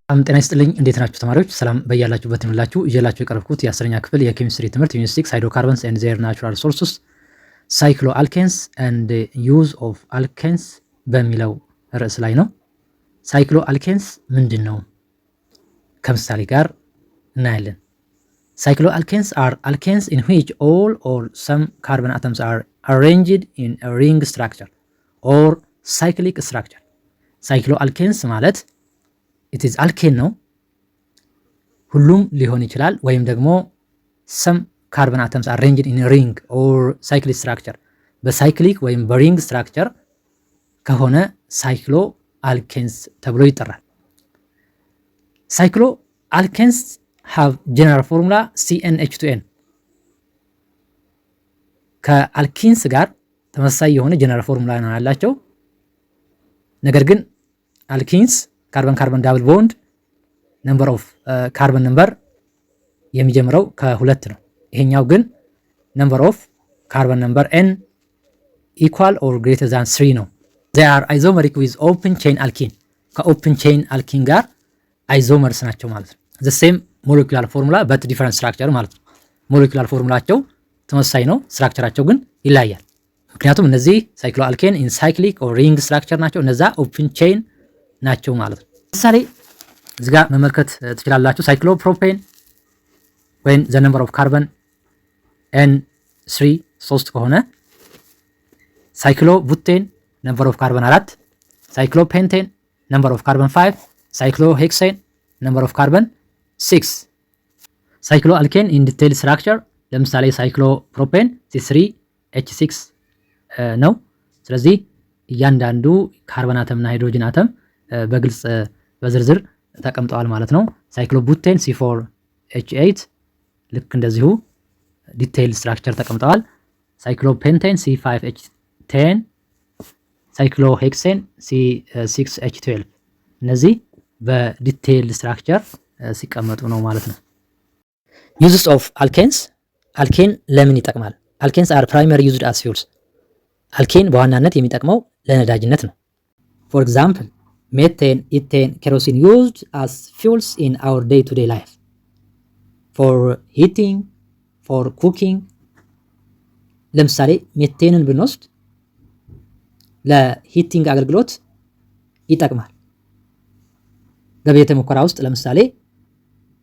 ጤና ይስጥልኝ እንዴት ናችሁ ተማሪዎች? ሰላም በያላችሁበት ይሁንላችሁ። ይዤላችሁ የቀረብኩት የ10ኛ ክፍል የኬሚስትሪ ትምህርት ዩኒት 6 ሃይድሮካርበንስ ኤንድ ዜር ናቹራል ሶርስስ ሳይክሎ አልኬንስ ኤንድ ዩዝ ኦፍ አልኬንስ በሚለው ርዕስ ላይ ነው። ሳይክሎ አልኬንስ ምንድን ነው? ከምሳሌ ጋር እናያለን። ሳይክሎ አልኬንስ አር አልኬንስ ኢን ዊች ኦል ኦር ሰም ካርበን አተምስ አር አሬንጅድ ኢን ሪንግ ስትራክቸር ኦር ሳይክሊክ ስትራክቸር። ሳይክሎ አልኬንስ ማለት ኢትዝ አልኬን ነው። ሁሉም ሊሆን ይችላል፣ ወይም ደግሞ ሰም ካርበን አተምስ አሬንጅድ ኢን ሪንግ ኦር ሳይክሊክ ስትራክቸር፣ በሳይክሊክ ወይም በሪንግ ስትራክቸር ከሆነ ሳይክሎ አልኬንስ ተብሎ ይጠራል። ሳይክሎ አልኬንስ ሃቭ ጀነራል ፎርሙላ CnH2n። ከአልኪንስ ጋር ተመሳሳይ የሆነ ጀነራል ፎርሙላ ነው ያላቸው። ነገር ግን አልኪንስ ካርበን ካርበን ዳብል ቦንድ ነምበር ኦፍ ካርበን ነምበር የሚጀምረው ከሁለት ነው። ይሄኛው ግን ነምበር ኦፍ ካርበን ነምበር n ኢኳል ኦር ግሬተር ዛን 3 ነው። they are isomeric with open chain alkene። ከኦፕን ቼን አልኪን ጋር አይዞመርስ ናቸው ማለት ነው። the same molecular formula but different structure ማለት ነው። ሞለኪውላር ፎርሙላቸው ተመሳሳይ ነው፣ ስትራክቸራቸው ግን ይለያያል። ምክንያቱም እነዚህ ሳይክሎ አልኬን ኢን ሳይክሊክ ኦር ሪንግ ስትራክቸር ናቸው፣ እነዛ ኦፕን ቼን ናቸው ማለት ነው። ለምሳሌ እዚህ ጋር መመልከት ትችላላችሁ። ሳይክሎ ፕሮፔን ወይም ዘ ነምበር ኦፍ ካርበን N3 3 ከሆነ ሳይክሎ ቡቴን ነምበር ኦፍ ካርበን 4፣ ሳይክሎ ፔንቴን ነምበር ኦፍ ካርበን 5፣ ሳይክሎ ሄክሴን ነምበር ኦፍ ካርበን 6። ሳይክሎ አልኬን ኢን ዲቴይል ስትራክቸር ለምሳሌ ሳይክሎ ፕሮፔን C3H6 ነው። ስለዚህ እያንዳንዱ ካርበን አተም እና ሃይድሮጅን አተም በግልጽ በዝርዝር ተቀምጠዋል ማለት ነው። ሳይክሎ ቡቴን C4H8 ልክ እንደዚሁ ዲቴይል ስትራክቸር ተቀምጠዋል። ሳይክሎ ፔንቴን C5H10፣ ሳይክሎ ሄክሴን C6H12 እነዚህ በዲቴይል ስትራክቸር ሲቀመጡ ነው ማለት ነው። ዩዝስ ኦፍ አልኬንስ። አልኬን ለምን ይጠቅማል? አልኬንስ አር ፕራይመሪ ዩዝድ አስ ፊውልስ። አልኬን በዋናነት የሚጠቅመው ለነዳጅነት ነው። ፎር ኤግዛምፕል ሜቴን፣ ኢቴን፣ ኬሮሲን used as fuels in our day-to-day life for heating, for cooking። ለምሳሌ ሜቴንን ብንወስድ ለሂቲንግ አገልግሎት ይጠቅማል። በቤተ ሙከራ ውስጥ ለምሳሌ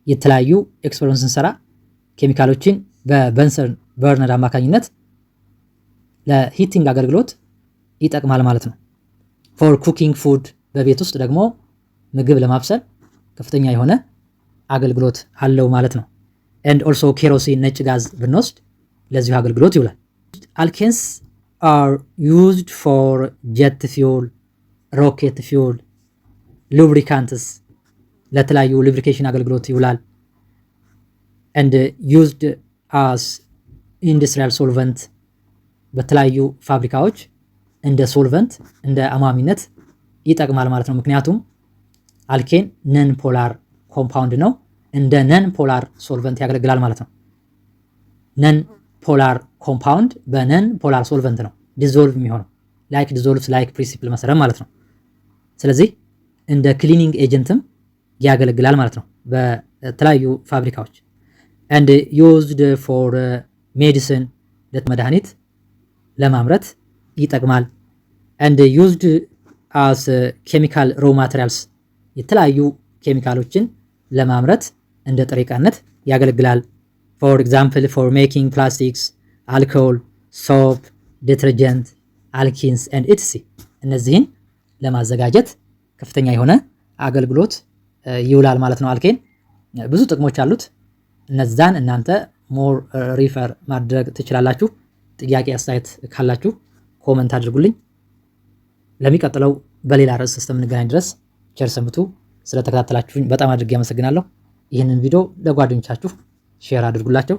የተለያዩ ኤክስፐሪመንት ስንሰራ ኬሚካሎችን በበንሰን በርነር አማካኝነት ለሂቲንግ አገልግሎት ይጠቅማል ማለት ነው። ፎር ኩኪንግ ፉድ በቤት ውስጥ ደግሞ ምግብ ለማብሰል ከፍተኛ የሆነ አገልግሎት አለው ማለት ነው። ኤንድ ኦልሶ ኬሮሲን ነጭ ጋዝ ብንወስድ ለዚሁ አገልግሎት ይውላል። አልኬንስ አር ዩዝድ ፎር ጀት ፊውል፣ ሮኬት ፊውል፣ ሉብሪካንትስ ለተለያዩ ሉብሪኬሽን አገልግሎት ይውላል። ኤንድ ዩዝድ አስ ኢንዱስትሪያል ሶልቨንት በተለያዩ ፋብሪካዎች እንደ ሶልቨንት እንደ አማሚነት ይጠቅማል ማለት ነው። ምክንያቱም አልኬን ነን ፖላር ኮምፓውንድ ነው፣ እንደ ነን ፖላር ሶልቨንት ያገለግላል ማለት ነው። ነን ፖላር ኮምፓውንድ በነን ፖላር ሶልቨንት ነው ዲዞልቭ የሚሆነው ላይክ ዲዞልቭስ ላይክ ፕሪንሲፕል መሰረት ማለት ነው። ስለዚህ እንደ ክሊኒንግ ኤጀንትም ያገለግላል ማለት ነው በተለያዩ ፋብሪካዎች። and used for medicine ለመድኃኒት ለማምረት ይጠቅማል። and used as chemical raw materials የተለያዩ ኬሚካሎችን ለማምረት እንደ ጥሬ ዕቃነት ያገለግላል። for example for making plastics, alcohol, soap, detergent, alkenes and etc. እነዚህን ለማዘጋጀት ከፍተኛ የሆነ አገልግሎት ይውላል ማለት ነው። አልኬን ብዙ ጥቅሞች አሉት። እነዛን እናንተ ሞር ሪፈር ማድረግ ትችላላችሁ። ጥያቄ አስተያየት ካላችሁ ኮመንት አድርጉልኝ። ለሚቀጥለው በሌላ ርዕስ እስከምንገናኝ ድረስ ቸር ሰንብቱ። ስለተከታተላችሁኝ በጣም አድርጌ አመሰግናለሁ። ይህንን ቪዲዮ ለጓደኞቻችሁ ሼር አድርጉላቸው።